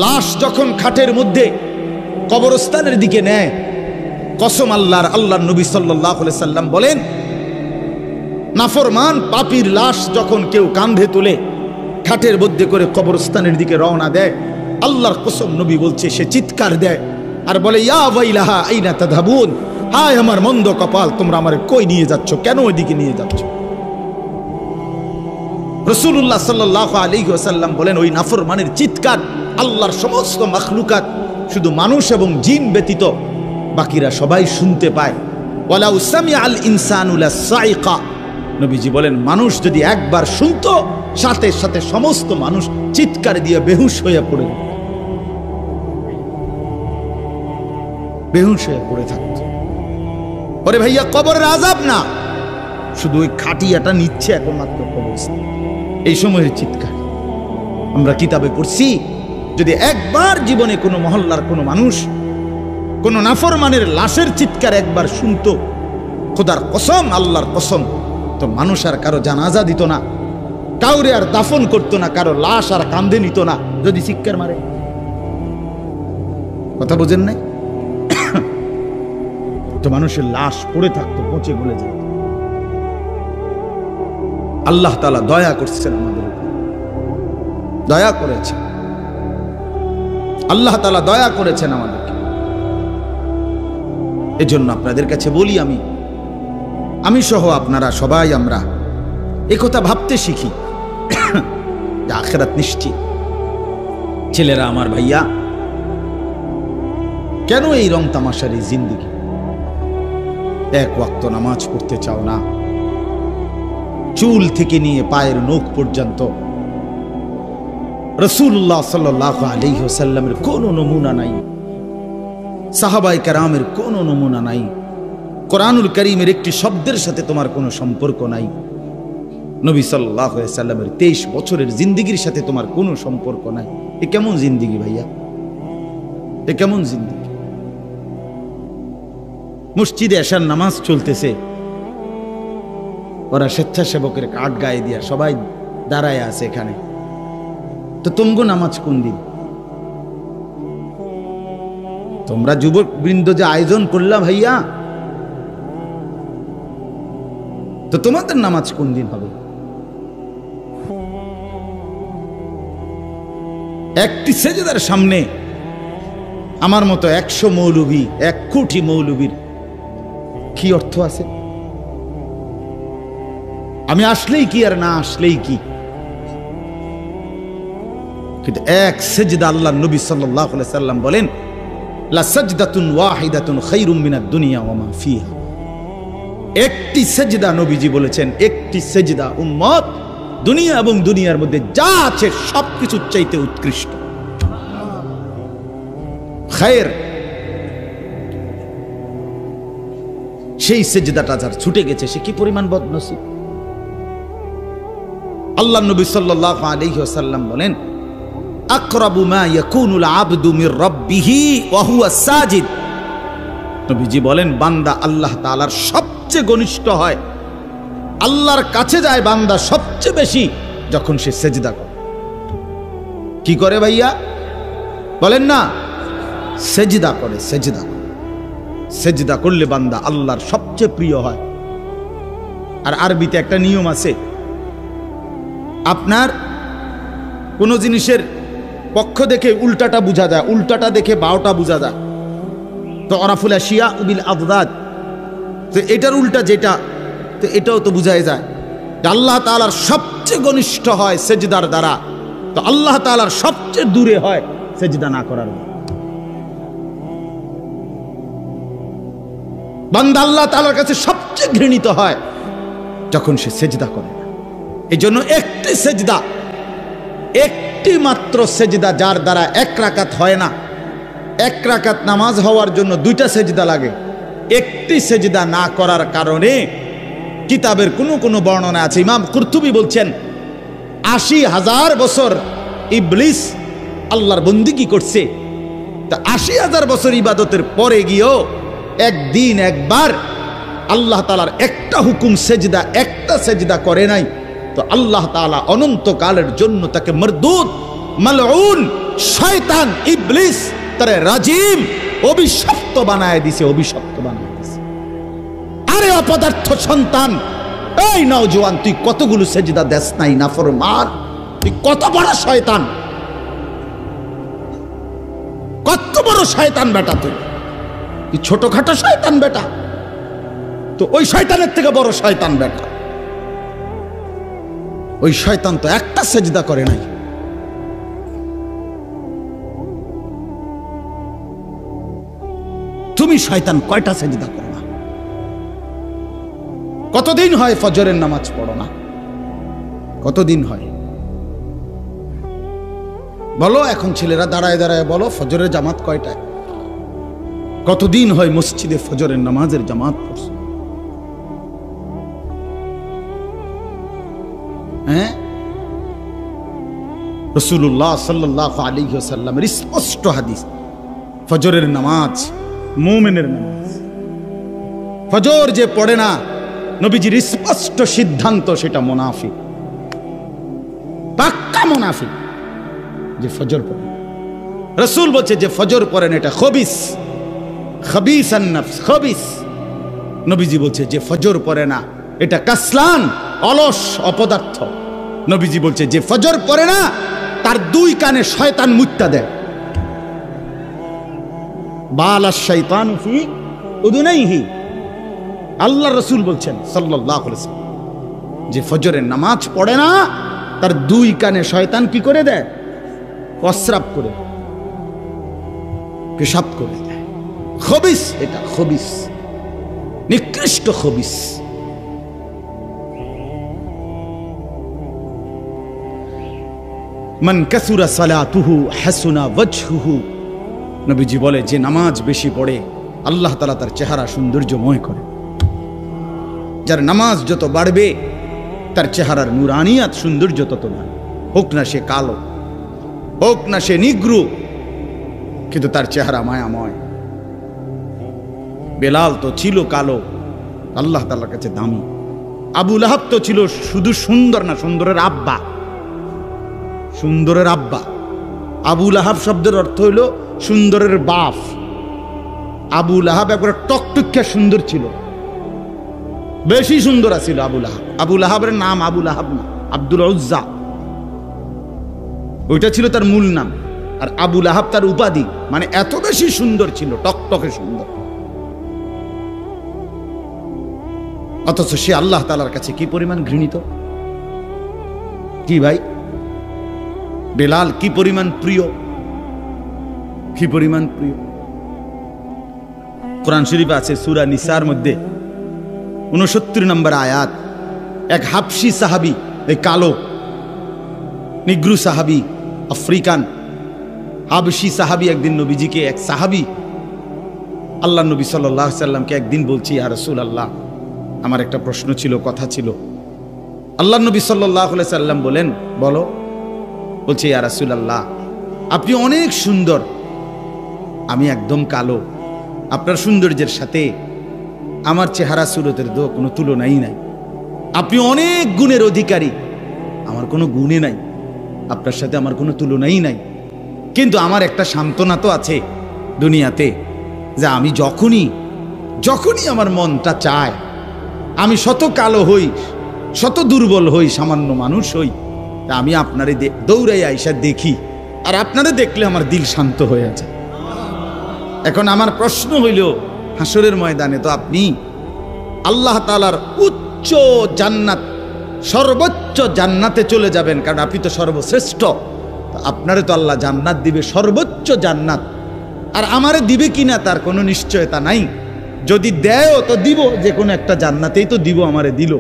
লাশ যখন খাটের মধ্যে কবরস্থানের দিকে নেয়, কসম আল্লাহর নবী সাল্লাল্লাহু আলাইহি সাল্লাম বলেন, নাফরমান পাপীর লাশ যখন কেউ কাঁধে তুলে খাটের মধ্যে করে কবরস্থানের দিকে রওনা দেয়, আল্লাহর কসম নবী বলছে সে চিৎকার দেয় আর বলে, ইয়া ওয়াইলাহা আইনা তাযহাবুন, হায় আমার মন্দ কপাল, তোমরা আমারে কই নিয়ে যাচ্ছ, কেন ওইদিকে নিয়ে যাচ্ছ? রাসূলুল্লাহ সাল্লাল্লাহু আলাইহি ওয়াসাল্লাম বলেন, ওই নাফরমানের চিৎকার আল্লাহর সমস্ত মাখলুকাত, শুধু মানুষ এবং জিন ব্যতীত বাকিরা সবাই শুনতে পায়। ওয়ালাউ সামিআল ইনসানু লাসাইকা, নবীজি বলেন মানুষ যদি একবার শুনতো, সাথে সাথে সমস্ত মানুষ চিৎকার দিয়ে বেহুশ হয়ে পড়ে থাকত। ওরে ভাইয়া, কবরের আযাব না, শুধু ওই খাটিয়াটা নিচ্ছে একমাত্র কবরস্থান, এই সময়ের চিৎকার। আমরা কিতাবে পড়ছি, যদি একবার জীবনে কোনো মহল্লার কোনো মানুষ কোনো নাফরমানের লাশের চিৎকার একবার শুনতো, খোদার কসম, আল্লাহর কসম, তো মানুষ আর কারো জানাজা দিত না, কাউরে আর দাফন করতো না, কারো লাশ আর কাঁধে নিত না যদি চিৎকার মারে। কথা বোঝেন নাই? তো মানুষের লাশ পড়ে থাকতো, পচে গলে যেত। আল্লাহ তাআলা দয়া করছেন আমাদের উপর, দয়া করেছেন আল্লাহ তাআলা, দয়া করেছেন আমাদেরকে। এজন্য আপনাদের কাছে বলি, আমি সহ আপনারা সবাই আমরা এই কথা ভাবতে শিখি যে আখিরাত নিশ্চিত। ছেলেরা আমার, ভাইয়া, কেন এই রং তামাশার এই জিন্দেগি? এক ওয়াক্ত নামাজ পড়তে চাও না, চুল থেকে নিয়ে পায়ের নখ পর্যন্ত রাসূলুল্লাহ সাল্লাল্লাহু আলাইহি ওয়াসাল্লামের কোনো নমুনা নাই, সাহাবায়ে কেরামের কোনো নমুনা নাই, কোরআনুল কারীমের একটি শব্দের সাথে তোমার কোনো সম্পর্ক নাই, নবী সাল্লাল্লাহু আলাইহি ওয়াসাল্লামের 23 বছরের জিন্দেগির সাথে তোমার কোনো সম্পর্ক নাই। এ কেমন জিন্দেগি ভাইয়া? এ কেমন জিন্দেগি? মসজিদে এশার নামাজ চলতেছে, ওরা স্বেচ্ছাসেবকের কার্ড গায়ে দিয়া সবাই দাঁড়ায় আছে এখানে, তো তোমগো নামাজ কোন দিন? তোমরা যুবক বৃন্দ যে আয়োজন করলাম ভাইয়া, তো তোমাদের নামাজ কোন দিন হবে? একটি সেজদার সামনে আমার মতো 100 মৌলবী, 1 কোটি মৌলবীর কি অর্থ আছে? আমি আসলেই কি আর না আসলেই কি? কিন্তু এক সেজদা, আল্লাহর নবী সাল্লাল্লাহু আলাইহি সাল্লাম বলেন, লা সাজদাতুন ওয়াহিদাতুন খায়রুম মিনাদ দুনিয়া ওয়া মা ফিহা। একটি সেজদা, নবীজি বলেছেন, একটি সেজদা উম্মত দুনিয়া এবং দুনিয়ার মধ্যে যা আছে সবকিছুর চাইতে উৎকৃষ্ট। খায়ের, সেই সেজদাটা যার ছুটে গেছে সে কি পরিমাণ বদনসিব। আল্লাহর নবী সাল্লাল্লাহু আলাইহি ওয়াসাল্লাম বলেন, আকরাবু মা ইয়াকুনুল আবদু মির রাব্বিহি ওয়া হুয়া সাজিদ। নবীজি বলেন, বান্দা আল্লাহ তাআলার সবচেয়ে ঘনিষ্ঠ হয়, আল্লাহর কাছে যায় বান্দা সবচেয়ে বেশি যখন সে সেজদা করে। কি করে ভাইয়া? বলেন না, সেজদা করে। সেজদা করলে বান্দা আল্লাহর সবচেয়ে প্রিয় হয়। আর আরবিতে একটা নিয়ম আছে, আপনার কোন জিনিসের পক্ষ দেখে উল্টাটা বোঝা যায়, উল্টাটা দেখে বাওটা বোঝা যায়। তো আরাফুল আশিয়া বিল আদদাদ, তো এটার উল্টা যেটা, তো এটাও তো বোঝাই যায় যে আল্লাহ তাআলার সবচেয়ে ঘনিষ্ঠ হয় সেজদার দ্বারা, তো আল্লাহ তাআলার সবচেয়ে দূরে হয় সেজদা না করার। বান্দা আল্লাহ তাআলার কাছে সবচেয়ে ঘৃণিত হয় যখন সে সেজদা করে না। এই জন্য একটি সেজদা, একটি মাত্র সেজদা যার দ্বারা 1 রাকাত হয় না, 1 রাকাত নামাজ হওয়ার জন্য 2টা সেজদা লাগে। একটি সেজদা না করার কারণে কিতাবের কোনো বর্ণনা আছে, ইমাম কুরতুবী বলছেন 80,000 বছর ইবলিস আল্লাহর বন্দেগী করছে, তা 80,000 বছর ইবাদতের পরে গিয়েও একদিন একবার আল্লাহ তাআলার একটা হুকুম সেজদা, একটা সেজদা করে নাই, তো আল্লাহ তাআলা অনন্তকালের জন্য তাকে মরদুদ মালউন, শয়তান ইবলিস তারে রাজিম, অভিশপ্ত বানায় দিছে, অভিশপ্ত বানায় দিছে। আরে অপদার্থ সন্তান, এই নওজোয়ান, তুই কতগুলো সেজদা দেস নাই নাফরমান, তুই কত বড় শয়তান, কত বড় শয়তান বেটা, তুই ছোটখাটো শয়তান বেটা, তো ওই শয়তানের থেকে বড় শয়তান বেটা। ওই শয়তান তো একটা সেজদা করে নাই। তুমি শয়তান কয়টা সেজদা করো না? কতদিন হয় ফজরের নামাজ পড়ো না? কতদিন হয় বলো? এখন ছেলেরা দাঁড়ায় দাঁড়ায় বলো ফজরের জামাত কয়টায়? কতদিন হয় মসজিদে ফজরের নামাজের জামাত পড়ছো? হ্যাঁ, রাসূলুল্লাহ সাল্লাল্লাহু আলাইহি ওয়াসাল্লামের স্পষ্ট হাদিস, ফজরের নামাজ মুমিনের নামাজ। ফজর যে পড়ে না, নবীজির স্পষ্ট সিদ্ধান্ত, সেটা মুনাফিক, পাক্কা মুনাফিক। যে ফজর পড়ে, রাসূল বলছে যে ফজর পড়েন এটা খবিস, খবিসান নফস, খবিস। নবীজি বলছে যে ফজর পড়ে না এটা কাসলান, অলস, অপদার্থ। নবীজি বলছে যে ফজর পড়ে না তার দুই কানে শয়তান মুত্তা দেয়। বালাশ শাইতানু ফি উযুনাইহি, আল্লাহ রাসূল বলছেন সাল্লাল্লাহু আলাইহি ওয়াসাল্লাম, যে ফজরের নামাজ পড়ে না তার দুই কানে শয়তান কি করে দেয়? প্রস্রাব করে, পেশাব করে দেয়। খবিস, এটা খবিস, নিকৃষ্ট খবিস। মান কাসুরা সালাতুহু হাসুনা ওয়াজহুহু, নবীজি বলে যে নামাজ বেশি পড়ে আল্লাহ তাআলা তার চেহারা সৌন্দর্যময় করে। যার নামাজ যত বাড়বে তার চেহারার নুরানিয়াত, সৌন্দর্য তত বাড়বে। হোক না সে কালো, হোক না সে নিগ্রু, কিন্তু তার চেহারা মায়াময়। বেলাল তো ছিল কালো, আল্লাহ তাআলার কাছে দামি। আবু লাহাব তো ছিল শুধু সুন্দর না, সুন্দরের আব্বা, সুন্দরের আব্বা। আবু লাহাব শব্দের অর্থ হইল সুন্দরের বাপ। আবু লাহাব একবার টকটকে সুন্দর ছিল, বেশি সুন্দর ছিল আবু লাহাব। আবু লাহাবের নাম আবু লাহাব না, আব্দুল উজ্জা, ওইটা ছিল তার মূল নাম। আর আবু লাহাব তার উপাধি, মানে এত বেশি সুন্দর ছিল, টকটকে সুন্দর। অথচ সে আল্লাহ তাআলার কাছে কি পরিমাণ ঘৃণিত! কি ভাই, বেলাল কি পরিমাণ প্রিয়, কি পরিমাণ প্রিয়! কোরআন শরীফে আছে সূরা নিসার মধ্যে 69 নম্বর আয়াত, এক হাবশী সাহাবী, এই কালো নিগ্রু সাহাবী, আফ্রিকান হাবশী সাহাবী, একদিন নবীজিকে, এক সাহাবী আল্লাহ নবী সাল্লাল্লাহু আলাইহি সাল্লামকে একদিন বলছি, ইয়া রাসূলুল্লাহ, আমার একটা প্রশ্ন ছিল, কথা ছিল। আল্লাহ নবী সাল্লাল্লাহু আলাইহি সাল্লাম বলেন, বলো। বলছে, ইয়া রাসূলুল্লাহ, আপনি অনেক সুন্দর, আমি একদম কালো, আপনার সৌন্দর্যের সাথে আমার চেহারা সুরতের তো কোনো তুলনাই নাই। আপনি অনেক গুণের অধিকারী, আমার কোনো গুণে নাই, আপনার সাথে আমার কোনো তুলনাই নাই। কিন্তু আমার একটা সান্ত্বনা তো আছে দুনিয়াতে, যে আমি যখনই আমার মনটা চায়, আমি শত কালো হই, শত দুর্বল হই, সামান্য মানুষ হই, তা আমি আপনারে দৌড়াই আইসা দেখি, আর আপনারে দেখলে আমার দিল শান্ত হয়ে যায়। এখন আমার প্রশ্ন হইল, হাসরের ময়দানে তো আপনি আল্লাহ তাআলার উচ্চ জান্নাত, সর্বোচ্চ জান্নাতে চলে যাবেন, কারণ আপনি তো সর্বশ্রেষ্ঠ। আপনারে তো আল্লাহ জান্নাত দিবে, সর্বোচ্চ জান্নাত। আর আমারে দিবে কিনা তার কোনো নিশ্চয়তা নাই। যদি দেয়ও তো দিব যে কোনো একটা জান্নাতেই তো দিব, আমারে দিল।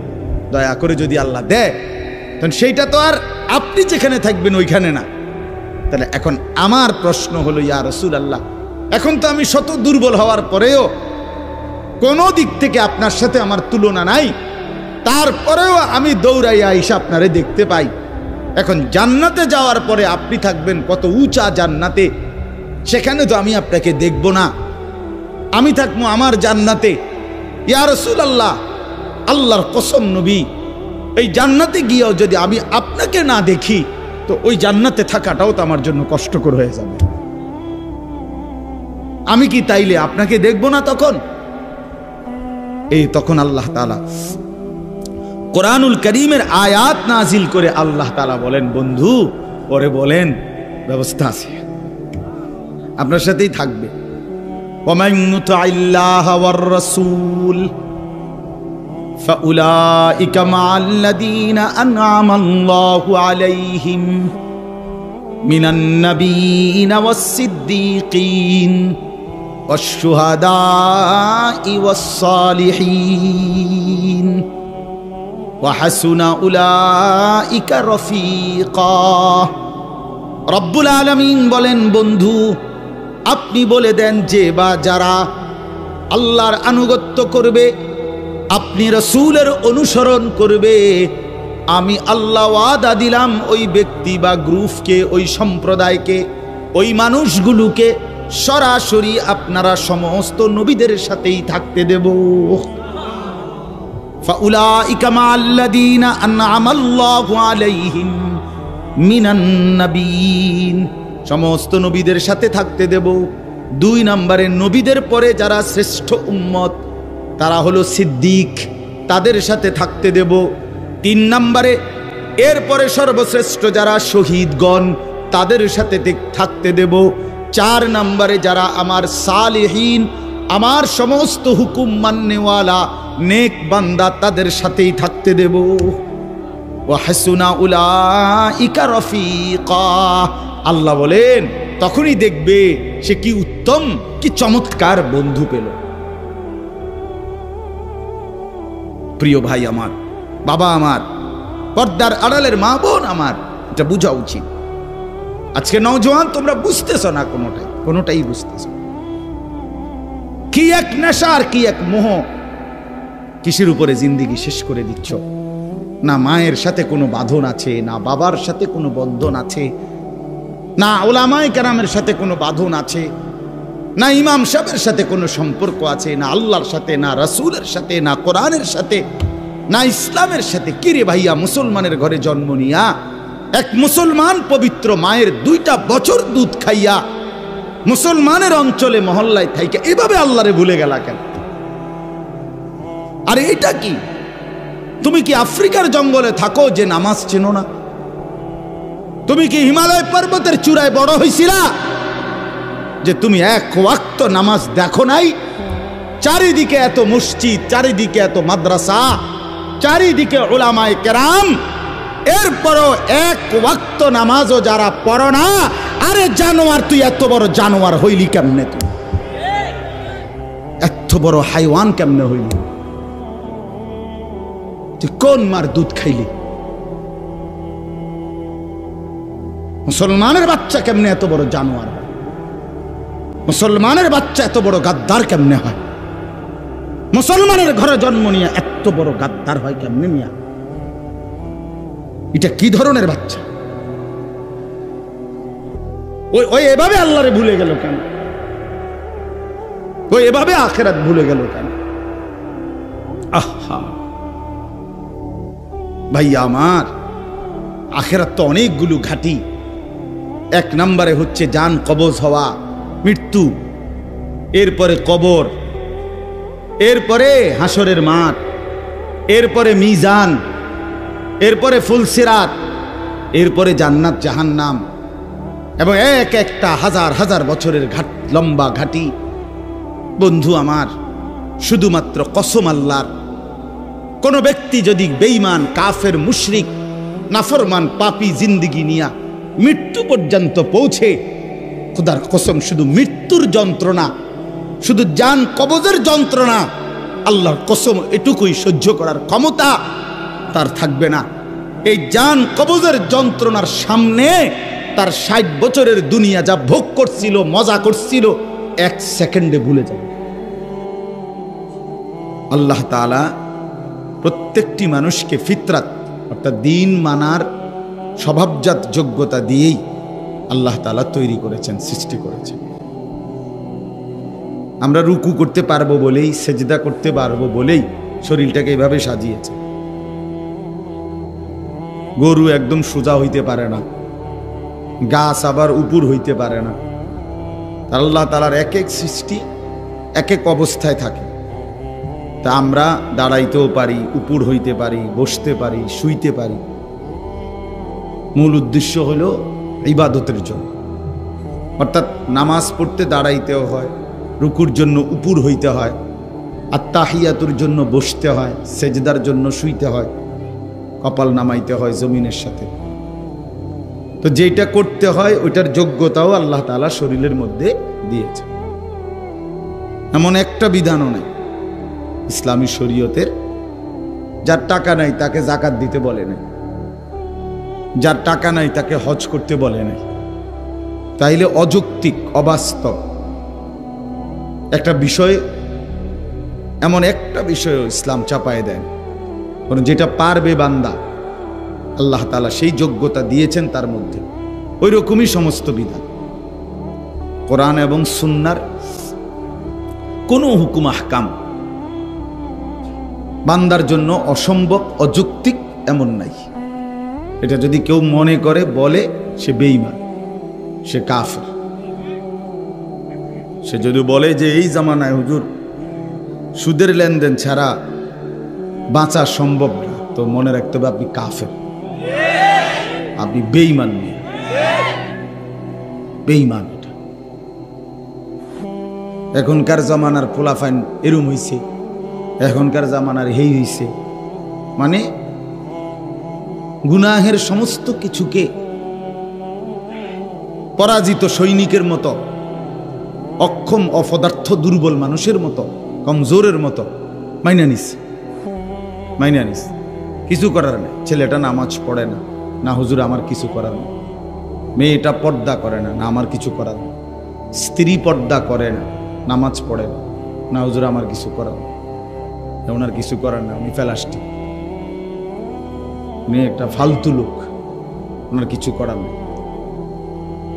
দয়া করে যদি আল্লাহ দেয়, তখন সেইটা তো আর আপনি যেখানে থাকবেন ওইখানে না। তাহলে এখন আমার প্রশ্ন হলো, ইয়া রাসূলুল্লাহ, এখন তো আমি শত দুর্বল হওয়ার পরেও কোনো দিক থেকে আপনার সাথে আমার তুলনা নাই, তারপরেও আমি দৌড়াইয়া আইসা আপনারে দেখতে পাই। এখন জান্নাতে যাওয়ার পরে আপনি থাকবেন কত উঁচা জান্নাতে, সেখানে তো আমি আপনাকে দেখব না, আমি থাকবো আমার জান্নাতে। ইয়া রাসূলুল্লাহ, আল্লাহর কসম নবী, এই জান্নাতে গিয়েও যদি আমি আপনাকে না দেখি, তো ওই জান্নাতে থাকাটাও তো আমার জন্য কষ্টকর হয়ে যাবে। আমি কি তাইলে আপনাকে দেখব না তখন? তখন আল্লাহ তাআলা কোরআনুল কারীমের আয়াত নাজিল করে আল্লাহ তাআলা বলেন, বন্ধু পরে বলেন ব্যবস্থা আছে, আপনার সাথেই থাকবে। ওয়ামান ইউতি'আল্লাহা ওয়ার রাসূল ফাউলাইকা মা'আল্লাযীনা আন'আমাল্লাহু আলাইহিম মিনান নাবিয়্যিনা ওয়াস-সিদ্দীকিন ওয়াশ-শুহাদা'i ওয়াস-সালিহিন ওয়া হাসুনা উলাইকা রফিকা। রব্বুল আলামিন বলেন, বন্ধু আপনি বলে দেন যে বা যারা আল্লাহর আনুগত্য করবে, আপনি রাসূলের অনুসরণ করবে, আমি আল্লাহ ওয়াদা দিলাম ওই ব্যক্তি বা গ্রুপকে, ওই সম্প্রদায়কে, ওই মানুষগুলোকে সরাসরি আপনারা সমস্ত নবীদের সাথেই থাকতে দেব। ফাউলাইকা মা'আল্লাযীনা আন'আমাল্লাহু আলাইহিম মিনান নাবিয়্যিন, সমস্ত নবীদের সাথে থাকতে দেব। 2 নম্বরে নবীদের পরে যারা শ্রেষ্ঠ উম্মত তারা হলো সিদ্দিক, তাদের সাথে থাকতে দেব। 3 নম্বরে এরপরে সর্বশ্রেষ্ঠ যারা শহীদগণ তাদের সাথে থাকতে দেব। 4 নম্বরে যারা আমার সালিহিন, আমার সমস্ত হুকুম মাননেওয়ালা নেক বান্দা তাদের সাথেই থাকতে দেব। ওয়া হাসুনা উলাইকা রফিকা। আল্লাহ বলেন তখনই দেখবে সে কি উত্তম, কি চমৎকার বন্ধু পেল। প্রিয় ভাই আমার, বাবা আমার, পর্দার আড়ালের মা বোন আমার, এটা বোঝা উচিত। আজকে নওজোয়ান তোমরা বুঝতেছ না, কোনোটাই বুঝতেছ। কি এক নেশা আর কি এক মোহ, কিসের উপরে জিন্দেগি শেষ করে দিচ্ছ। না মায়ের সাথে কোনো বাঁধন আছে, না বাবার সাথে কোনো বন্ধন আছে, না উলামায়ে কেরামের সাথে কোনো বাঁধন আছে, না ইমাম সাহেবের সাথে কোনো সম্পর্ক আছে, না আল্লাহর সাথে, না রাসূলের সাথে, না কোরআনের সাথে, না ইসলামের সাথে। কিরে ভাইয়া, মুসলমানের ঘরে জন্ম নিয়া এক মুসলমান পবিত্র মায়ের 2টা বছর দুধ খাইয়া মুসলমানের অঞ্চলে মহল্লায় থাইকা এভাবে আল্লাহরে ভুলে গেলা কেন? আরে এটা কি? তুমি কি আফ্রিকার জঙ্গলে থাকো যে নামাজ চেনো না? তুমি কি হিমালয় পর্বতের চূড়ায় বড় হইছিলা যে তুমি এক ওয়াক্ত নামাজ দেখো নাই? চারিদিকে এত মসজিদ, চারিদিকে এত মাদ্রাসা, চারিদিকে উলামায়ে কেরাম, এরপরও এক ওয়াক্ত নামাজও যারা পড়ো না। আরে জানোয়ার, তুই এত বড় জানোয়ার হইলি কেমনে? তুই এত বড় হাইওয়ান কেমনে হইলি? তুই কোন মার দুধ খাইলি? মুসলমানের বাচ্চা কেমনে এত বড় জানোয়ার হয়? মুসলমানের বাচ্চা এত বড় গাদ্দার কেমনে হয়? মুসলমানের ঘরে জন্ম নিয়ে এত বড় গাদ্দার হয় কেমনে মিয়া? এটা কি ধরনের বাচ্চা? ওই এভাবে আল্লাহরে ভুলে গেল কেন? ওই এভাবে আখিরাত ভুলে গেল কেন? আহা ভাইয়া আমার, আখিরাত তো অনেকগুলো ঘাটি। 1 নম্বরে হচ্ছে জান কবজ হওয়া, মৃত্যু, এরপরে কবর, এরপরে হাসরের মাঠ, এরপরে মিজান, এরপরে ফুলসিরাত, এরপরে জান্নাত জাহান্নাম, এবং এক একটা হাজার হাজার বছরের লম্বা ঘাটি। বন্ধু আমার, শুধুমাত্র কসম আল্লাহর, কোন ব্যক্তি যদি বেঈমান, কাফের, মুশরিক, নাফরমান, পাপী জিন্দেগি নিয়া মৃত্যু পর্যন্ত পৌঁছে, খোদার কসম শুধু মৃত্যুর যন্ত্রণা, শুধু জান কবজের যন্ত্রণা, আল্লাহর কসম এটুকুই সহ্য করার ক্ষমতা তার থাকবে না। এই জান কবজের যন্ত্রণার সামনে তার 60 বছরের দুনিয়া যা ভোগ করছিল, মজা করছিল, 1 সেকেন্ডে ভুলে যাবে। আল্লাহ তাআলা প্রত্যেকটি মানুষকে ফিতরাত অর্থাৎ দিন মানার স্বভাবজাত যোগ্যতা দিয়েই আল্লাহ তাআলা তৈরি করেছেন, সৃষ্টি করেছেন। আমরা রুকু করতে পারবো বলেই, সেজদা করতে পারবো বলেই শরীরটাকে এভাবে সাজিয়েছে। গরু একদম সোজা হইতে পারে না, গাছ আবার উপর হইতে পারে না। আল্লাহ তাআলার এক এক সৃষ্টি এক এক অবস্থায় থাকে। তা আমরা দাঁড়াইতেও পারি, উপর হইতে পারি, বসতে পারি, শুইতে পারি। মূল উদ্দেশ্য হলো ইবাদতের জন্য, অর্থাৎ নামাজ পড়তে দাঁড়াইতেও হয়, রুকুর জন্য উপর হইতে হয়, আত্তাহিয়াতুর জন্য বসতে হয়, সেজদার জন্য শুইতে হয়, কপাল নামাইতে হয় জমিনের সাথে। তো যেটা করতে হয় ওইটার যোগ্যতাও আল্লাহ তাআলা শরীরের মধ্যে দিয়েছে। এমন একটা বিধানও নেই ইসলামী শরীয়তের, যার টাকা নাই তাকে যাকাত দিতে বলে নাই, যার টাকা নাই তাকে হজ করতে বলে নাই। তাইলে অযৌক্তিক, অবাস্তব একটা বিষয়, এমন একটা বিষয় ইসলাম চাপায় দেন, কারণ যেটা পারবে বান্দা আল্লাহ তাআলা সেই যোগ্যতা দিয়েছেন তার মধ্যে। ওই রকমই সমস্ত বিধান কোরআন এবং সুন্নাহর কোনো হুকুম আহকাম বান্দার জন্য অসম্ভব, অযৌক্তিক এমন নাই। এটা যদি কেউ মনে করে বলে সে বেঈমান, সে কাফের। সে যদি বলে যে এই জামানায় হুজুর সুদের লেনদেন ছাড়া বাঁচা সম্ভব না, তো মনে রাখতে হবে আপনি কাফের, আপনি বেঈমান, বেঈমান। এটা এখনকার জামানার পোলাফাইন এরম হইছে, এখনকার জামানার হেই হইছে, মানে গুনাহের সমস্ত কিছুকে পরাজিত সৈনিকের মতো, অক্ষম, অপদার্থ, দুর্বল মানুষের মতো, কমজোরের মতো মাইনা নিস, মাইনা নিস। কিছু করার নেই। ছেলেটা নামাজ পড়ে না, না হুজুর আমার কিছু করার নেই। মেয়েটা পর্দা করে না, না আমার কিছু করার নেই। স্ত্রী পর্দা করে না, নামাজ পড়ে না, না হুজুর আমার কিছু করার নেই। ওনার কিছু করার না, উনি ফেলাস্টি, উনি একটা ফালতু লোক, ওনার কিছু করার নেই।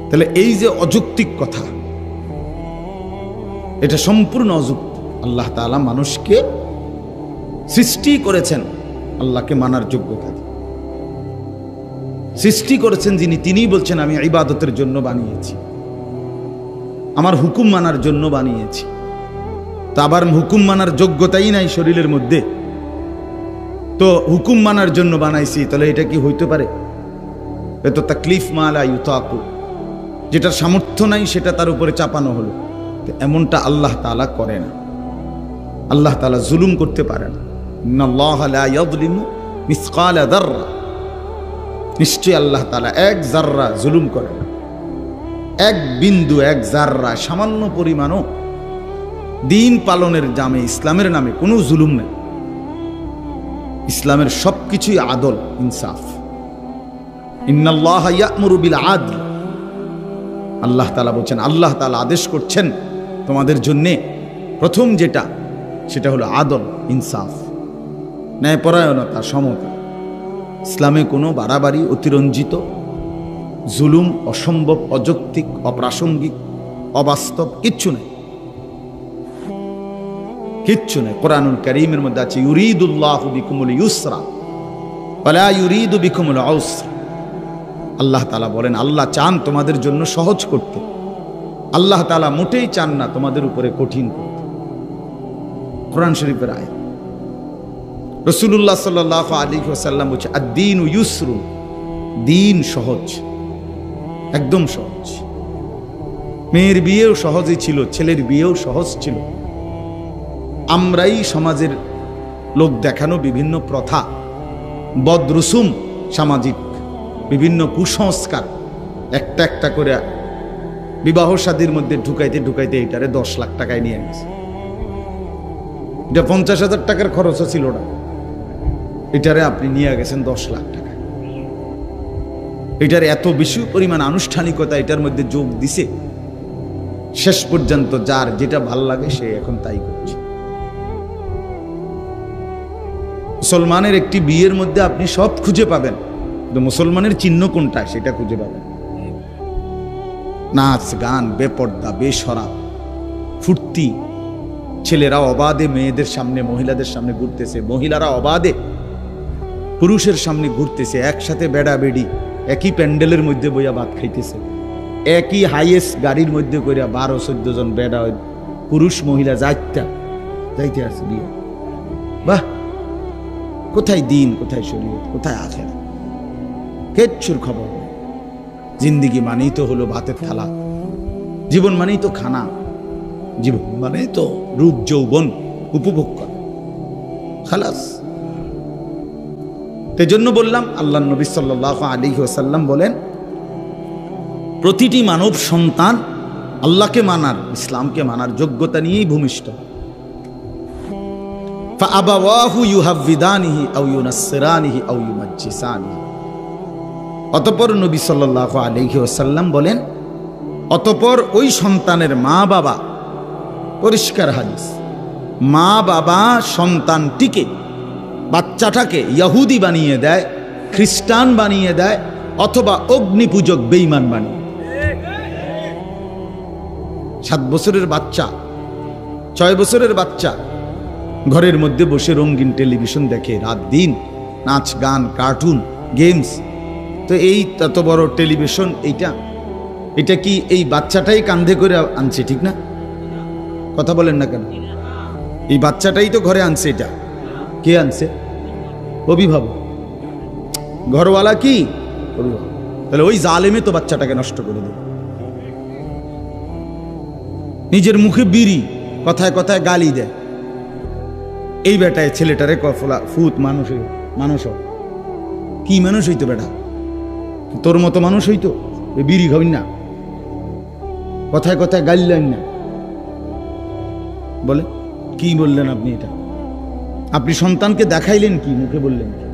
তাহলে এই যে অযৌক্তিক কথা, এটা সম্পূর্ণ অযৌক্তিক। আল্লাহ তাআলা মানুষকে সৃষ্টি করেছেন আল্লাহকে মানার যোগ্যতা দিয়ে, সৃষ্টি করেছেন যিনি, তিনিই বলছেন আমি ইবাদতের জন্য বানিয়েছি, আমার হুকুম মানার জন্য বানিয়েছি। তা আবার হুকুম মানার যোগ্যতাই নাই শরীরের মধ্যে, তো হুকুম মানার জন্য বানাইছি, তাহলে এটা কি হইতে পারে? এ তো তাকলিফ মা লা ইউতাকু, যেটার সামর্থ্য নাই সেটা তার উপরে চাপানো হলো। এমনটা আল্লাহ তাআলা করে না। আল্লাহ তাআলা জুলুম করতে পারে না। ইন্নাল্লাহা লা ইয়াযলিমু মিসকালা যাররা, নিশ্চয়ই আল্লাহ তাআলা এক যাররা জুলুম করে না। এক বিন্দু, এক যাররা, সামান্য পরিমাণও দিন পালনের নামে, ইসলামের নামে কোনো জুলুম নেই। ইসলামের সবকিছুই আদল, ইনসাফ। ইন্নাল্লাহা ইয়া'মুরু বিল আদল, আল্লাহ তাআলা বলছেন, আল্লাহ তাআলা আদেশ করছেন তোমাদের জন্যে প্রথম যেটা, সেটা হলো আদল, ইনসাফ, ন্যায়পরায়ণতা, সমতা। ইসলামে কোনো বাড়াবাড়ি, অতিরঞ্জিত, জুলুম, অসম্ভব, অযৌক্তিক, অপ্রাসঙ্গিক, অবাস্তব কিচ্ছু নেই, কিচ্ছু নেই। কোরআনুল কারীমের মধ্যে আছে ইউরিদুল্লাহু বিকুমুল ইউসরা ওয়ালা ইউরিদু বিকুমুল উসরা। আল্লাহ তাআলা বলেন, আল্লাহ চান তোমাদের জন্য সহজ করতে, আল্লাহ তাআলা মোটেই চান না তোমাদের উপরে কঠিন করতে। কোরআন শরীফের আয়াত। রাসূলুল্লাহ সাল্লাল্লাহু আলাইহি ওয়াসাল্লাম বলছে আদ-দীনু ইউসরুন, দিন সহজ, একদম সহজ। মেয়ের বিয়েও সহজই ছিল, ছেলের বিয়েও সহজ ছিল। আমরাই সমাজের লোক দেখানো বিভিন্ন প্রথা, বদরুসুম, সামাজিক বিভিন্ন কুসংস্কার একটা একটা করে বিবাহ শাদীর মধ্যে ঢুকাইতে ঢুকাইতে এটারে 10 লাখ টাকায় নিয়ে গেছে। এটা 50,000 টাকার খরচও ছিল না, এটারে আপনি নিয়ে গেছেন 10 লাখ টাকা। এটার এত বেশি পরিমাণ আনুষ্ঠানিকতা এটার মধ্যে যোগ দিছে, শেষ পর্যন্ত যার যেটা ভাল লাগে সে এখন তাই করছে। মুসলমানের একটি বিয়ের মধ্যে আপনি সব খুঁজে পাবেন, কিন্তু মুসলমানের চিহ্ন কোনটা সেটা খুঁজে পাবেন। নাচ গান, বেপর্দা, বেশরাব, ফুর্তি, ছেলেরা অবাধে মেয়েদের সামনে, মহিলাদের সামনে ঘুরতেছে, মহিলারা অবাধে পুরুষের সামনে ঘুরতেছে, একসাথে বেড়াবেড়ি, একই প্যান্ডেলের মধ্যে বইয়া ভাত খাইতেছে, একই হাইয়েস্ট গাড়ির মধ্যে করিয়া 12-14 জন বেড়া পুরুষ মহিলা যাইতে আছে বিয়ে। বাহ, কোথায় দিন, কোথায় শরীয়ত, কোথায় আখেরাত? কিচ্ছুর খবর নেই। জিন্দিগি মানেই তো হলো ভাতের থালা, জীবন মানেই তো খানা, জীবন মানেই তো রূপ যৌবন উপভোগ করা, খালাস। এজন্য বললাম, আল্লাহ নবী সাল্লাল্লাহু আলাইহি ওয়াসাল্লাম বলেন, প্রতিটি মানব সন্তান আল্লাহকে মানার, ইসলামকে মানার যোগ্যতা নিয়েই ভূমিষ্ঠ। ফাআবাওয়াহু ইউহাব্বিদানিহি আও ইউনাসসিরানিহি আও ইউমাজ্জিসানিহি। অতঃপর নবী সাল্লাল্লাহু আলাইহি ওয়াসাল্লাম বলেন, অতঃপর ওই সন্তানের মা বাবা, পরিষ্কার হাদিস, মা বাবা সন্তানটিকে, বাচ্চাটাকে ইহুদি বানিয়ে দেয়, খ্রিস্টান বানিয়ে দেয়, অথবা অগ্নিপূজক বেঈমান বানিয়ে। 7 বছরের বাচ্চা, 6 বছরের বাচ্চা ঘরের মধ্যে বসে রঙিন টেলিভিশন দেখে রাত দিন, নাচ গান, কার্টুন, গেমস। তো এই তত বড় টেলিভিশন, এটা কি এই বাচ্চাটাই কান্ধে করে আনছে? ঠিক না? কথা বলেন না কেন? এই বাচ্চাটাই তো ঘরে আনছে। এটা কে আনছে? অভিভাবক। ঘরওয়ালা কি? অভিভাবক। তাহলে ওই জালেমে তো বাচ্চাটাকে নষ্ট করে দেবে। নিজের মুখে বিড়ি, কথায় কথায় গালি দেয়। এই বেটায় ছেলেটারে কফলা ফুত মানুষ কি মানুষ হইতো? বেটা তোর মতো মানুষ হইতো? বিড়ি খাবেন না, কথায় কথায় গাইলেন না, বলে কি বললেন আপনি? এটা আপনি সন্তানকে দেখাইলেন কি? মুখে বললেন কি?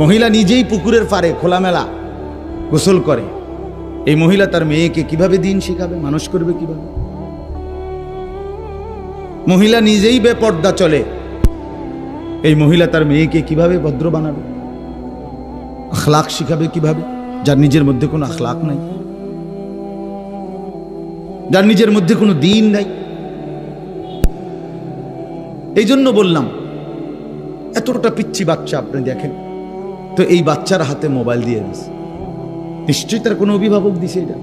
মহিলা নিজেই পুকুরের পাড়ে খোলামেলা গোসল করে। এই মহিলা তার মেয়েকে কিভাবে দিন শিখাবে, মানুষ করবে কিভাবে? মহিলা নিজেই বেপর্দা চলে। এই মহিলা তার মেয়েকে কিভাবে ভদ্র বানাবে, আখলাক শিখাবে কিভাবে, যার নিজের মধ্যে কোনো আখলাক নাই, যার নিজের মধ্যে কোনো দিন নাই। এই জন্য বললাম, এতটা পিচ্ছি বাচ্চা আপনি দেখেন তো, এই বাচ্চার হাতে মোবাইল দিয়ে দিছে, নিশ্চয়ই তার কোনো অভিভাবক দিছে। এটা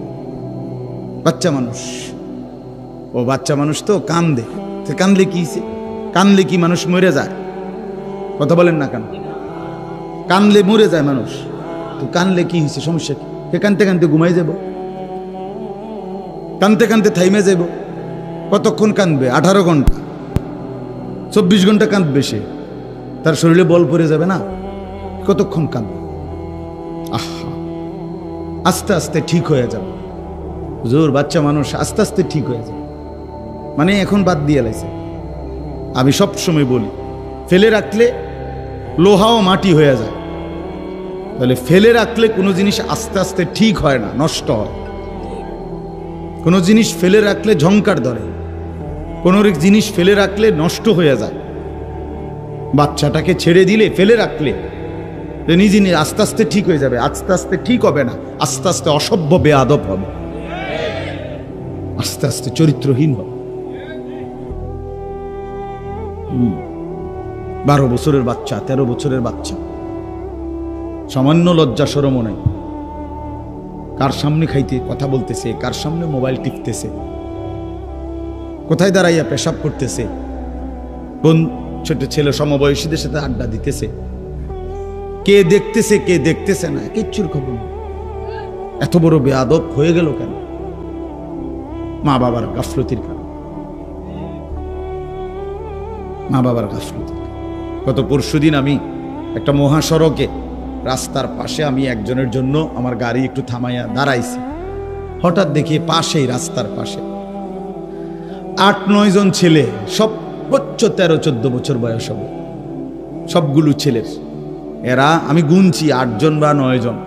বাচ্চা মানুষ, ও বাচ্চা মানুষ তো কান্দে। কান্দলে কি? কান্দলে কি মানুষ মরে যায়? কথা বলেন না কেন? কান্দলে মরে যায় মানুষ। তো কান্দলে কি হয়েছে? সমস্যা কি? কানতে কানতে ঘুমাই যাব, কানতে কানতে থাইমে যাব। কতক্ষণ কাঁদবে? 18 ঘন্টা, 24 ঘন্টা কাঁদবে সে, তার শরীরে বল পড়ে যাবে না? কতক্ষণ কাঁদবে? আহা, আস্তে আস্তে ঠিক হয়ে যাবে। হুজুর, বাচ্চা মানুষ আস্তে আস্তে ঠিক হয়ে যাবে মানে এখন বাদ দিয়ে লাইছে। আমি সব সময় বলি, ফেলে রাখলে লোহাও মাটি হয়ে যায়। তাহলে ফেলে রাখলে কোনো জিনিস আস্তে আস্তে ঠিক হয় না, নষ্ট হয়। কোনো জিনিস ফেলে রাখলে ঝংকার ধরে, কোনো জিনিস ফেলে রাখলে নষ্ট হয়ে যায়। বাচ্চাটাকে ছেড়ে দিলে, ফেলে রাখলে নিজে আস্তে আস্তে ঠিক হয়ে যাবে। আস্তে আস্তে ঠিক হবে না, আস্তে আস্তে অসভ্য বেয়াদব হবে, আস্তে আস্তে চরিত্রহীন হবে। 12 বছরের বাচ্চা, 13 বছরের বাচ্চা, সামান্য লজ্জা শরমও নাই। কার সামনে খাইতে কথা বলতেছে, কার সামনে মোবাইল টিপতেছে, কোথায় দাঁড়াইয়া পেশাব করতেছে, কোন ছোট ছেলে সমবয়সীদের সাথে আড্ডা দিতেছে, কে দেখতেছে কে দেখতেছে না, কিচ্ছুর খবর নেই। এত বড় বেয়াদব হয়ে গেল কেন? মা বাবার গাফলতির কারণে, মা বাবার গাফলতি। গত পরশুদিন আমি একটা মহাসড়কে রাস্তার পাশে আমি একজনের জন্য আমার গাড়ি একটু থামাইয়া দাঁড়াইছি। হঠাৎ দেখি পাশেই, রাস্তার পাশে 8-9 জন ছেলে, সর্বোচ্চ 13-14 বছর বয়স হবে, সবগুলো ছেলের। এরা আমি গুনছি 8 জন বা 9 জন।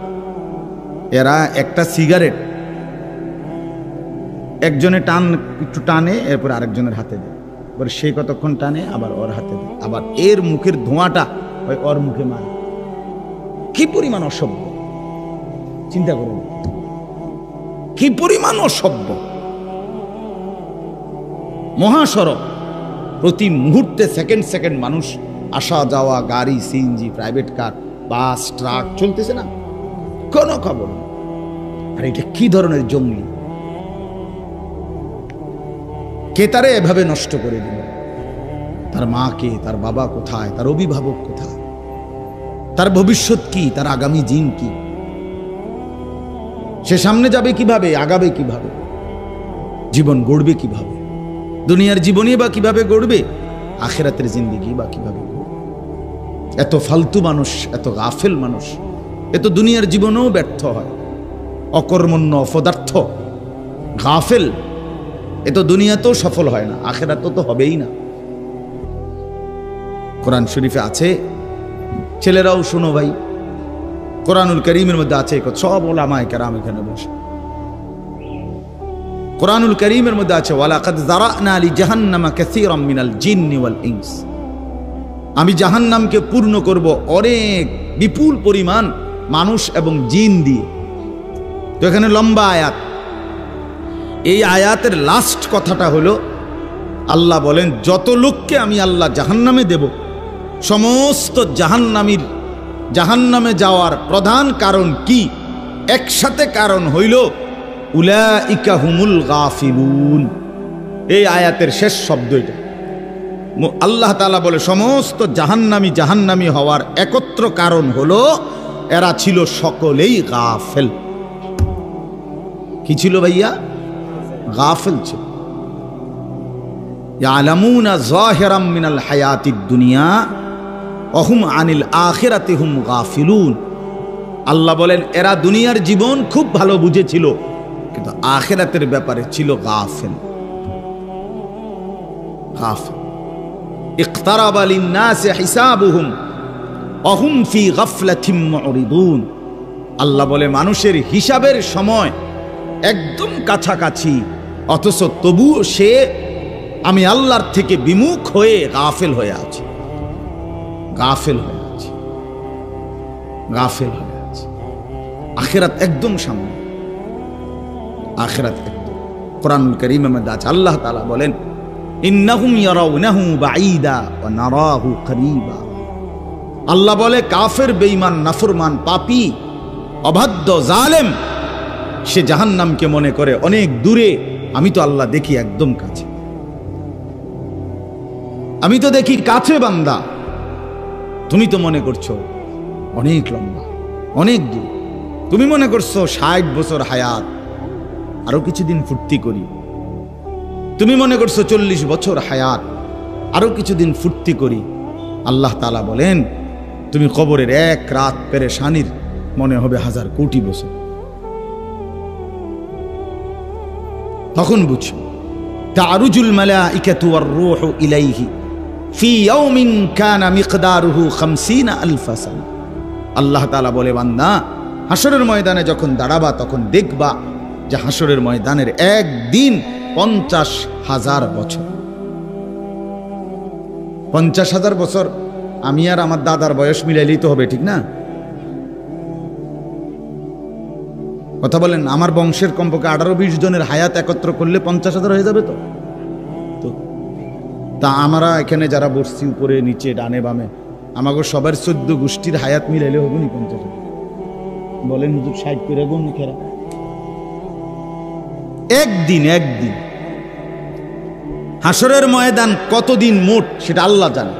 এরা একটা সিগারেট একজনে একটু টানে, এরপর আরেকজনের হাতে দেয়, এবার সে কতক্ষণ টানে, আবার ওর হাতে দেয়, আবার এর মুখের ধোঁয়াটা ওই ওর মুখে মারে। কি পরিমাণ অসভ্য চিন্তা করুন, কি পরিমাণ অসভ্য। মহাসড়ক, প্রতি মুহূর্তে সেকেন্ড মানুষ আসা যাওয়া গাড়ি, সিএনজি, প্রাইভেট কার, বাস, ট্রাক চলতেছে না, কোনো খবর নেই। আর এটা কি ধরনের জঙ্গলি? কে তারে এভাবে নষ্ট করে দিল? তার মা কে, তার বাবা কোথায়, তার অভিভাবক কোথায়, তার ভবিষ্যৎ কি, তার আগামী দিন কি, সে সামনে যাবে কিভাবে, আগাবে কিভাবে, জীবন গড়বে কিভাবে, দুনিয়ার জীবনই বা কিভাবে গড়বে, আখিরাতের জিন্দেগি বা কিভাবে গড়বে? এত ফালতু মানুষ, এত গাফেল মানুষ, এত দুনিয়ার জীবনেও ব্যর্থ হয়, অকর্মণ্য, অপদার্থ, গাফেল, এত দুনিয়াতেও সফল হয় না, আখিরাতেও তো হবেই না। কোরআন শরীফে আছে, ছেলেরাও শোনো ভাই, কোরআনুল কারীমের মধ্যে আছে, সব উলামায়ে কেরাম এখানে বসে, কোরআনুল কারীমের মধ্যে আছে, ওয়ালাকাদ যারানা লি জাহান্নামা কাসীরাম মিনাল জিন্নি ওয়াল ইনস, আমি জাহান্নামকে পূর্ণ করব অনেক বিপুল পরিমাণ মানুষ এবং জিন দিয়ে। তো এখানে লম্বা আয়াত, এই আয়াতের লাস্ট কথাটা হলো আল্লাহ বলেন, যত লোককে আমি আল্লাহ জাহান্নামে দেব, সমস্ত জাহান্নামে যাওয়ার প্রধান কারণ কি? একসাথে কারণ হইল উলাইকা হুমুল গাফিলুন। এই আয়াতের শেষ শব্দ এটা। আল্লাহ তাআলা বলে সমস্ত জাহান্নামী হওয়ার একত্র কারণ হলো এরা ছিল সকলেই গাফেল। কি ছিল ভাইয়া? গাফেল ছিল। ইয়ালামুনা যাহিরাম মিনাল হায়াতিদ দুনিয়া ওয়া হুম আনিল আখিরাতি হুম গাফিলুন। আল্লাহ বলেন এরা দুনিয়ার জীবন খুব ভালো বুঝেছিল, কিন্তু আখিরাতের ব্যাপারে ছিল গাফেল। গাফেল। ইকতারাবা লিন-নাসি হিসাবুহুম ওয়া হুম ফি গাফলাতিন মুরিদুন। আল্লাহ বলে মানুষের হিসাবের সময় একদম কাছাকাছি, অথচ তবুও সে আমি আল্লাহর থেকে বিমুখ হয়ে গাফেল হয়ে আছে, গাফেল হয়ে আছে, গাফেল হয়ে আছে। আখিরাত একদম সামনে, আখিরাত একদম। কোরআনুল কারীমের মধ্যে আছে, আল্লাহ তাআলা বলেন ইন্নাহুম ইয়ারাউনাহু বাঈদা ওয়া নারাহু করিবা। আল্লাহ বলে কাফের, বেঈমান, নাফরমান, পাপী, অবাধ্য, জালেম, সে জাহান্নামকে মনে করে অনেক দূরে, আমি তো আল্লাহ দেখি একদম কাছে, আমি তো দেখি কাছে বান্দা, তুমি তো মনে করছো অনেক লম্বা, অনেক দূর। তুমি মনে করছো 60 বছর হায়াত, আরো কিছুদিন ফুর্তি করি। তুমি মনে করছো 40 বছর হায়াত, আরো কিছুদিন ফুর্তি করি। আল্লাহ তাআলা বলেন তুমি কবরের এক রাত পেরেশানির মনে হবে 1000 কোটি বছর। তখন বুঝো তারুজুল মালাইকাতু ওয়ার রূহু ইলাইহি ফি ইয়াউমিন কানা মিকদারুহু 50000 সানা। আল্লাহ তাআলা বলে বান্দা হাসরের ময়দানে যখন দাঁড়াবা তখন দেখবা যে হাসরের ময়দানের একদিন 50,000 বছর। 50,000 বছর আমি আর আমার দাদার বয়স মিলাইলেই তো হবে, ঠিক না? কথা বলেন, আমার বংশের কমপক্ষে 18-20 জনের হায়াত একত্র করলে 50,000 হয়ে যাবে। তো তা আমরা এখানে যারা বসছি উপরে নিচে ডানে বামে, আমাকে সবার 14 গোষ্ঠীর হায়াত মিলাইলে হবে নি 50,000? বলেন হুজুর 60 করে গুণ খেরা। একদিন হাসরের ময়দান কতদিন মোট সেটা আল্লাহ জানে।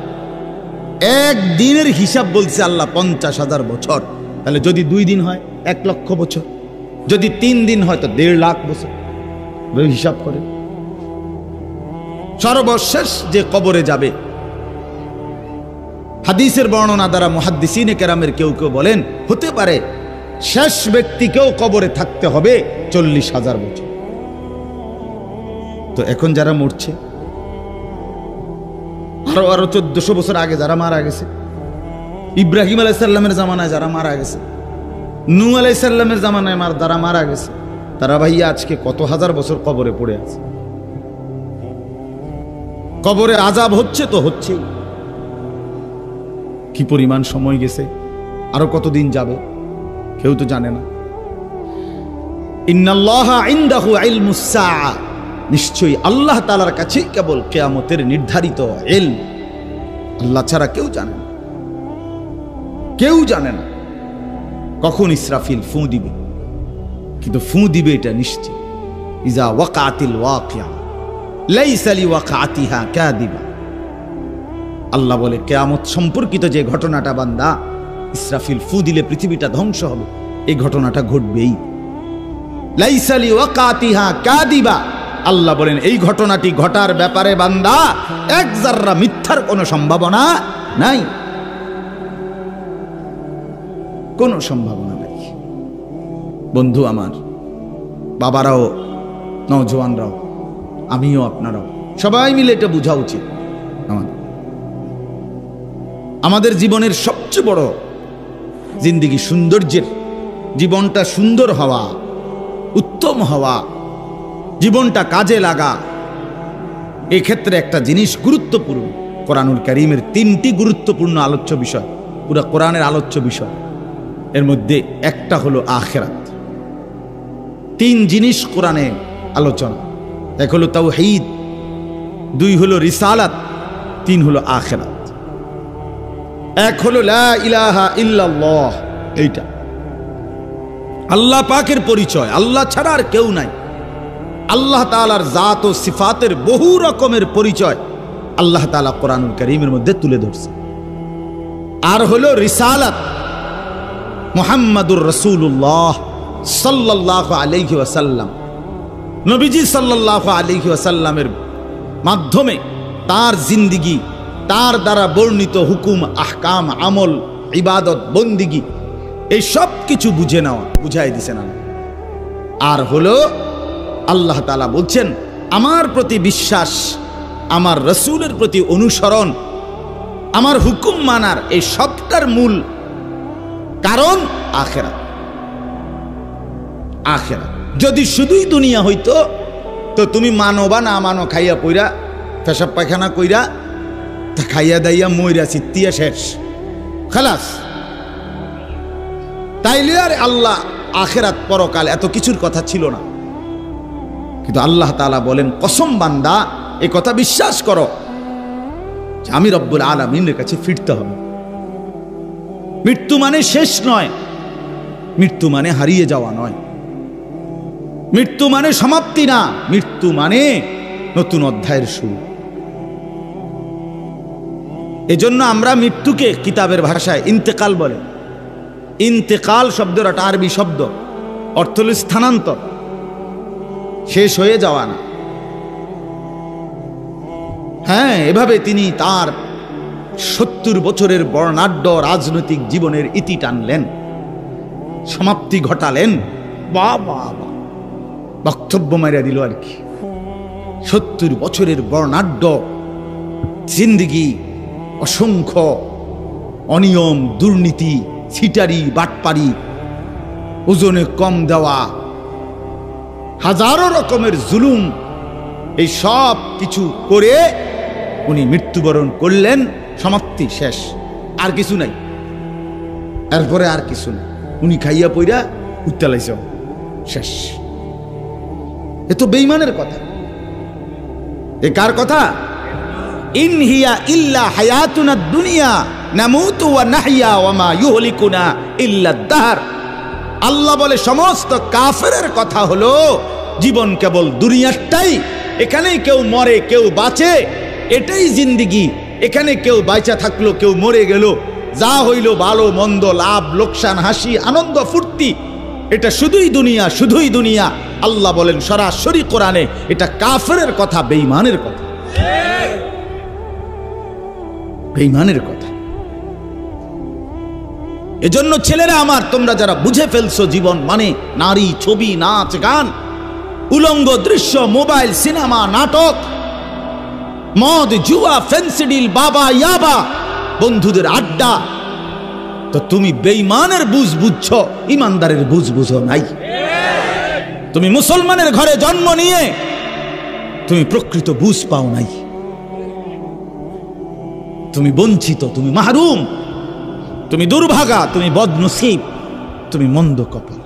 একদিনের হিসাব বলছে আল্লাহ 50,000 বছর। তাহলে যদি 2 দিন হয় 1 লক্ষ বছর, যদি 3 দিন হয় তো 1.5 লাখ বছর। হিসাব করে সর্বশেষ যে কবরে যাবে, হাদিসের বর্ণনা দ্বারা মুহাদ্দিসিনে কেরামের কেউ কেউ বলেন হতে পারে শেষ ব্যক্তিকেও কবরে থাকতে হবে 40,000 বছর। তো এখন যারা মরছে, আরো 1400 বছর আগে যারা মারা গেছে, ইব্রাহিম আলাইহিস সালামের জামানায় যারা মারা গেছে, নূহ আলাইহিস সালামের জামানায় যারা মারা গেছে, তারা ভাইয়া আজকে কত হাজার বছর কবরে পড়ে আছে। কবরে আযাব হচ্ছে তো হচ্ছেই। কি পরিমাণ সময় গেছে, আরো কতদিন যাবে কেউ তো জানে না। ইন্নাল্লাহা ইনদাহু ইলমুস সাআ, নিশ্চয়ই আল্লাহ তাআলার কাছে কেবল কিয়ামতের নির্ধারিত ইলম, আল্লাহ ছাড়া কেউ জানে না, কেউ জানে না কখন ইসরাফিল ফু দিবে, কিন্তু ফু দিবে এটা নিশ্চিত। ইজা ওয়াকাতিল ওয়াকিয়া লাইসা লিওয়াকাতিহা কাযিবা। আল্লাহ বলে কিয়ামত সম্পর্কিত যে ঘটনাটা বান্দা, ইসরাফিল ফু দিলে পৃথিবীটা ধ্বংস হবে, এই ঘটনাটা ঘটবেই। লাইসা লিওয়াকাতিহা কাযিবা। আল্লাহ বলেন এই ঘটনাটি ঘটার ব্যাপারে বান্দা এক যাররা মিথ্যার কোনো সম্ভাবনা নাই, কোনো সম্ভাবনা নাই। বন্ধু আমার, বাবারাও, নওজোয়ানরাও, আমিও, আপনারাও সবাই মিলে এটা বোঝা উচিত। আমাদের জীবনের সবচেয়ে বড় জিন্দেগি সৌন্দর্যের, জীবনটা সুন্দর হওয়া, উত্তম হওয়া, জীবনটা কাজে লাগা, এক্ষেত্রে একটা জিনিস গুরুত্বপূর্ণ। কোরআনুল কারীমের 3টি গুরুত্বপূর্ণ আলোচ্য বিষয়, পুরো কোরআনের আলোচ্য বিষয়, এর মধ্যে একটা হলো আখিরাত। 3 জিনিস কোরআনে আলোচনা, এক হলো তাওহীদ, 2 হলো রিসালাত, 3 হলো আখিরাত। এক হলো লা ইলাহা ইল্লাল্লাহ, এইটা আল্লাহ পাকের পরিচয়, আল্লাহ ছাড়া আর কেউ নাই। আল্লাহ তাআলার জাত ও সিফাতের বহু রকমের পরিচয় আল্লাহ তাআলা কোরআনুল কারীমের মধ্যে তুলে ধরছে। আর হলো রিসালাত, মুহাম্মাদুর রাসূলুল্লাহ সাল্লাল্লাহু আলাইহি ওয়াসাল্লাম, নবীজি সাল্লাল্লাহু আলাইহি ওয়াসাল্লামের মাধ্যমে তার জিন্দেগি, তার দ্বারা বর্ণিত হুকুম, আহকাম, আমল, ইবাদত, বন্দিগি, এই সব কিছু বুঝে নেওয়া, বুঝাই দিছেন আল্লাহ। আর হলো আল্লাহ তাআলা বলছেন আমার প্রতি বিশ্বাস, আমার রাসূলের প্রতি অনুসরণ, আমার হুকুম মানার, এই সবটার মূল কারণ আখিরাত। আখিরাত যদি শুধুই দুনিয়া হইতো তো তুমি মানো বা না মানো, খাইয়া পইরা, পেশাব পায়খানা কইরা, খাইয়া দাইয়া মইরা চিত্তিয়া শেষ, খালাস। তাইলে আর আল্লাহ আখিরাত পরকাল এত কিছুর কথা ছিল না। কিন্তু আল্লাহ তাআলা বলেন কসম বান্দা এই কথা বিশ্বাস করো যে আমি রব্বুল আলামিনের কাছে ফিরতে হবে। মৃত্যু মানে শেষ নয়, মৃত্যু মানে হারিয়ে যাওয়া নয়, মৃত্যু মানে সমাপ্তি না, মৃত্যু মানে নতুন অধ্যায়ের শুরু। এজন্য আমরা মৃত্যুকে কিতাবের ভাষায় ইন্তেকাল বলে। ইন্তেকাল শব্দের একটা আরবি শব্দ, অর্থ হল স্থানান্তর, শেষ হয়ে যাওয়া না। হ্যাঁ, এভাবে তিনি তার 70 বছরের বর্ণাঢ্য রাজনৈতিক জীবনের ইতি টানলেন, সমাপ্তি ঘটালেন। বাবা বক্তব্য মাইরা দিল আর কি। 70 বছরের বর্ণাঢ্য জিন্দেগি, অসংখ্য অনিয়ম, দুর্নীতি, ছিটারি, বাটপারি, ওজনে কম দেওয়া, হাজারো রকমের জুলুম, এই সব কিছু করে উনি মৃত্যুবরণ করলেন। সমাপ্তি, শেষ, আর কিছু নাই, এরপরে আর কিছু নাই। উনি খাইয়া পইরা উত্তালাইছে, শেষ। এ তো বেঈমানের কথা। এ কার কথা? ইন হিয়া ইল্লা হায়াতুনা দুনিয়া নামুতু ওয়া নাহইয়া ওয়া মা ইউহলিকুনা ইল্লা দাহর। আল্লাহ বলে সমস্ত কাফেরের কথা হলো জীবন কেবল দুনিয়াটাই, এখানেই কেউ মরে কেউ বাঁচে, এটাই জিন্দেগি। এখানে কেউ বাইচা থাকলো, কেউ মরে গেল, যা হইল ভালো মন্দ, লাভ লোকসান, হাসি আনন্দ ফুর্তি, এটা শুধুই দুনিয়া, শুধুই দুনিয়া। আল্লাহ বলেন সরাসরি কোরআনে এটা কাফেরের কথা, বেঈমানের কথা, বেঈমানের কথা। এজন্য ছেলেরা আমার, তোমরা যারা বুঝে ফেলছো জীবন মানে নারী, ছবি, নাচ, গান, উলঙ্গ দৃশ্য, মোবাইল, সিনেমা, নাটক, মদ, জুয়া, ফেন্সিডিল, বাবা, ইয়াবা, বন্ধুদের আড্ডা, তো তুমি বেঈমানের বুঝ বুঝছো, ইমানদারের বুঝ বুঝো নাই। তুমি মুসলমানের ঘরে জন্ম নিয়ে তুমি প্রকৃত বুঝ পাও নাই, তুমি বঞ্চিত, তুমি মাহরুম, তুমি দুর্ভাগা, তুমি বদনসিব, তুমি মন্দ কপাল।